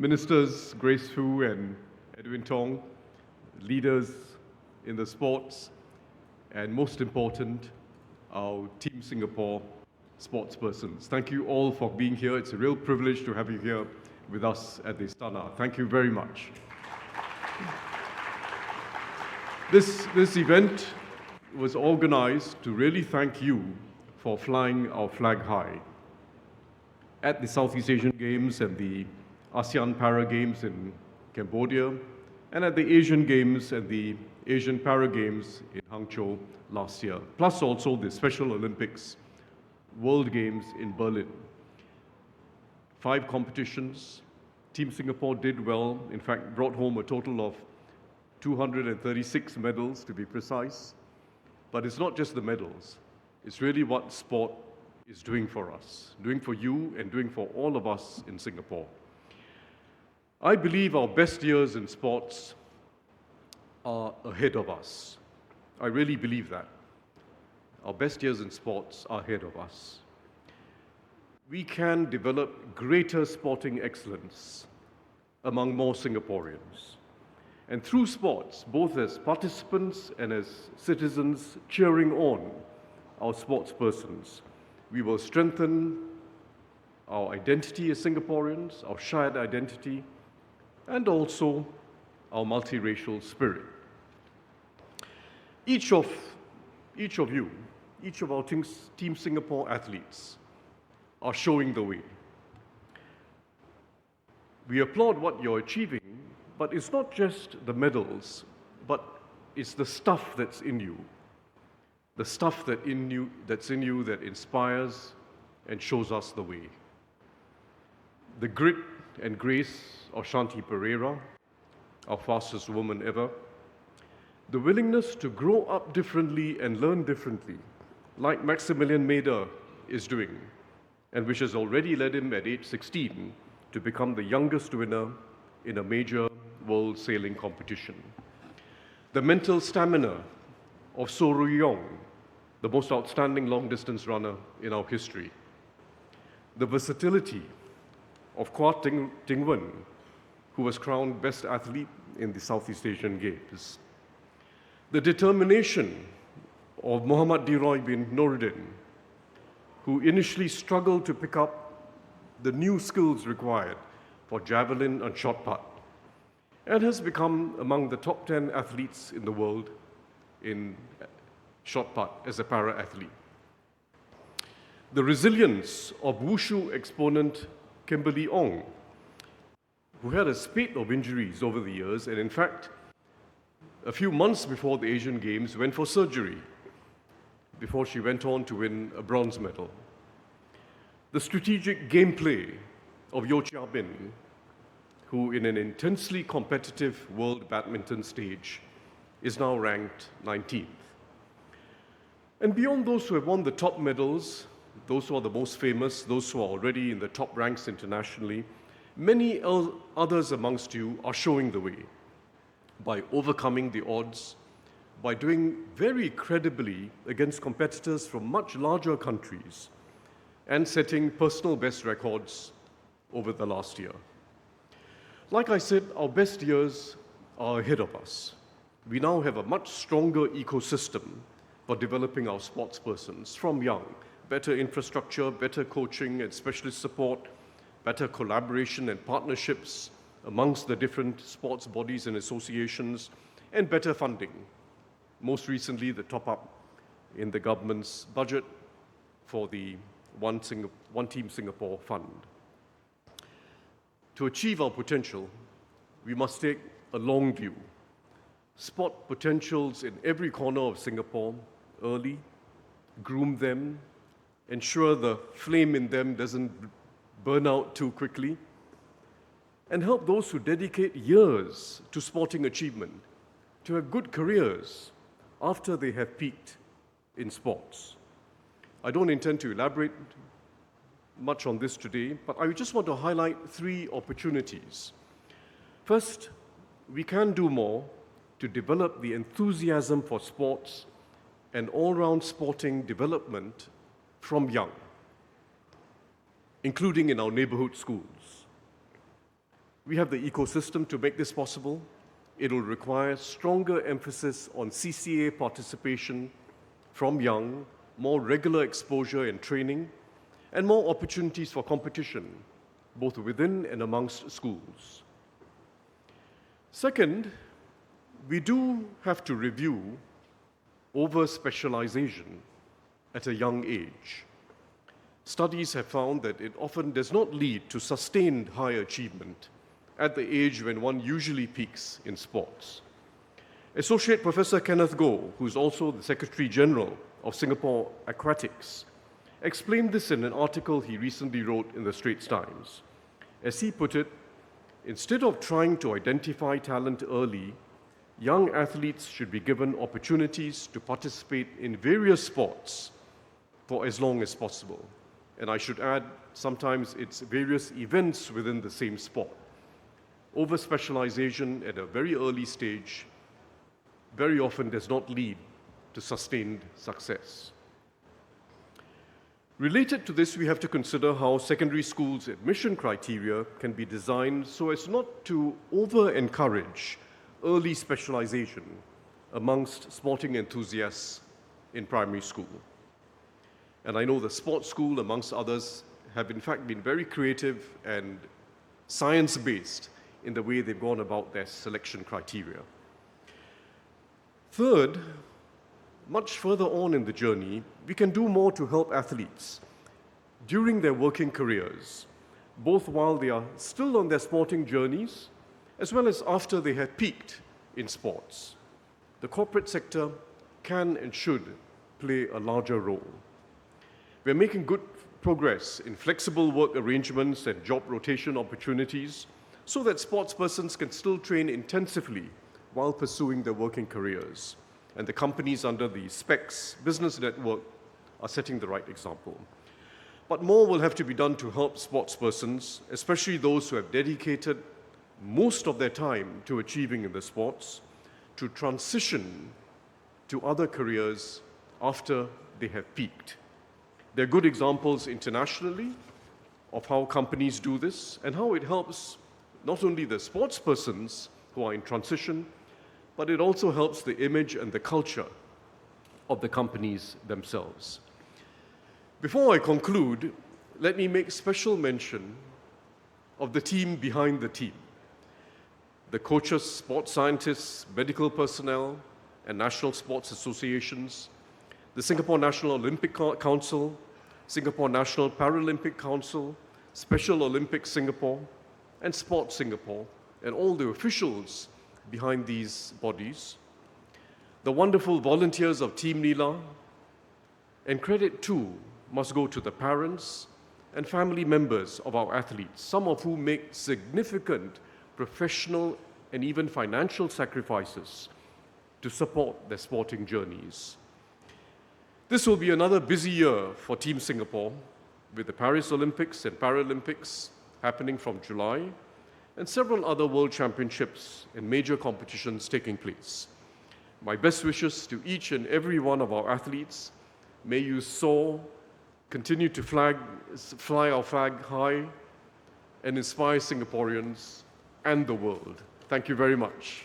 Ministers Grace Fu and Edwin Tong, leaders in the sports, and most important, our Team Singapore sports persons. Thank you all for being here. It's a real privilege to have you here with us at the Istana. Thank you very much. This event was organized to really thank you for flying our flag high at the Southeast Asian Games and the ASEAN Para Games in Cambodia, and at the Asian Games and the Asian Para Games in Hangzhou last year, plus also the Special Olympics World Games in Berlin. 5 competitions. Team Singapore did well, in fact, brought home a total of 236 medals to be precise. But it's not just the medals, it's really what sport is doing for us, doing for you and doing for all of us in Singapore. I believe our best years in sports are ahead of us. I really believe that. Our best years in sports are ahead of us. We can develop greater sporting excellence among more Singaporeans. And through sports, both as participants and as citizens cheering on our sports persons, we will strengthen our identity as Singaporeans, our shared identity, and also our multiracial spirit. Each of you, each of our Team Singapore athletes are showing the way. We applaud what you're achieving, but it's not just the medals, but it's the stuff that's in you. The stuff that's in you that inspires and shows us the way. The grit and grace of Shanti Pereira, our fastest woman ever. The willingness to grow up differently and learn differently, like Maximilian Mader is doing, and which has already led him at age 16 to become the youngest winner in a major world sailing competition. The mental stamina of So Rui-yong, the most outstanding long-distance runner in our history. The versatility of Kwa Ting Wen, who was crowned Best Athlete in the Southeast Asian Games. The determination of Muhammad Diroy bin Noordin, who initially struggled to pick up the new skills required for javelin and shot put, and has become among the top 10 athletes in the world in shot put as a para-athlete. The resilience of wushu exponent Kimberly Ong, who had a spate of injuries over the years, and in fact, a few months before the Asian Games, went for surgery before she went on to win a bronze medal. The strategic gameplay of Yeo Chia Bin, who in an intensely competitive world badminton stage is now ranked 19th. And beyond those who have won the top medals, those who are the most famous, those who are already in the top ranks internationally, many others amongst you are showing the way by overcoming the odds, by doing very credibly against competitors from much larger countries, and setting personal best records over the last year. Like I said, our best years are ahead of us. We now have a much stronger ecosystem for developing our sports persons from young. Better infrastructure, better coaching and specialist support, better collaboration and partnerships amongst the different sports bodies and associations, and better funding. Most recently, the top-up in the government's budget for the One Team Singapore Fund. To achieve our potential, we must take a long view, spot potentials in every corner of Singapore early, groom them, ensure the flame in them doesn't burn out too quickly, and help those who dedicate years to sporting achievement to have good careers after they have peaked in sports. I don't intend to elaborate much on this today, but I just want to highlight 3 opportunities. First, we can do more to develop the enthusiasm for sports and all-round sporting development from young, including in our neighborhood schools. We have the ecosystem to make this possible. It will require stronger emphasis on CCA participation from young, more regular exposure and training, and more opportunities for competition, both within and amongst schools. Second, we do have to review over-specialization at a young age. Studies have found that it often does not lead to sustained high achievement at the age when one usually peaks in sports. Associate Professor Kenneth Goh, who is also the Secretary General of Singapore Aquatics, explained this in an article he recently wrote in the Straits Times. As he put it, instead of trying to identify talent early, young athletes should be given opportunities to participate in various sports for as long as possible. And I should add, sometimes it's various events within the same sport. Over-specialization at a very early stage very often does not lead to sustained success. Related to this, we have to consider how secondary schools' admission criteria can be designed so as not to over-encourage early specialization amongst sporting enthusiasts in primary school. And I know the sports school, amongst others, have in fact been very creative and science-based in the way they've gone about their selection criteria. Third, much further on in the journey, we can do more to help athletes during their working careers, both while they are still on their sporting journeys, as well as after they have peaked in sports. The corporate sector can and should play a larger role. We're making good progress in flexible work arrangements and job rotation opportunities so that sportspersons can still train intensively while pursuing their working careers. And the companies under the SPECS business network are setting the right example. But more will have to be done to help sportspersons, especially those who have dedicated most of their time to achieving in the sports, to transition to other careers after they have peaked. There are good examples internationally of how companies do this and how it helps not only the sportspersons who are in transition, but it also helps the image and the culture of the companies themselves. Before I conclude, let me make special mention of the team behind the team. The coaches, sports scientists, medical personnel, and national sports associations, the Singapore National Olympic Council, Singapore National Paralympic Council, Special Olympics Singapore, and Sports Singapore, and all the officials behind these bodies, the wonderful volunteers of Team Nila, and credit too must go to the parents and family members of our athletes, some of whom make significant professional and even financial sacrifices to support their sporting journeys. This will be another busy year for Team Singapore, with the Paris Olympics and Paralympics happening from July, and several other World Championships and major competitions taking place. My best wishes to each and every one of our athletes. May you soar, continue to fly our flag high, and inspire Singaporeans and the world. Thank you very much.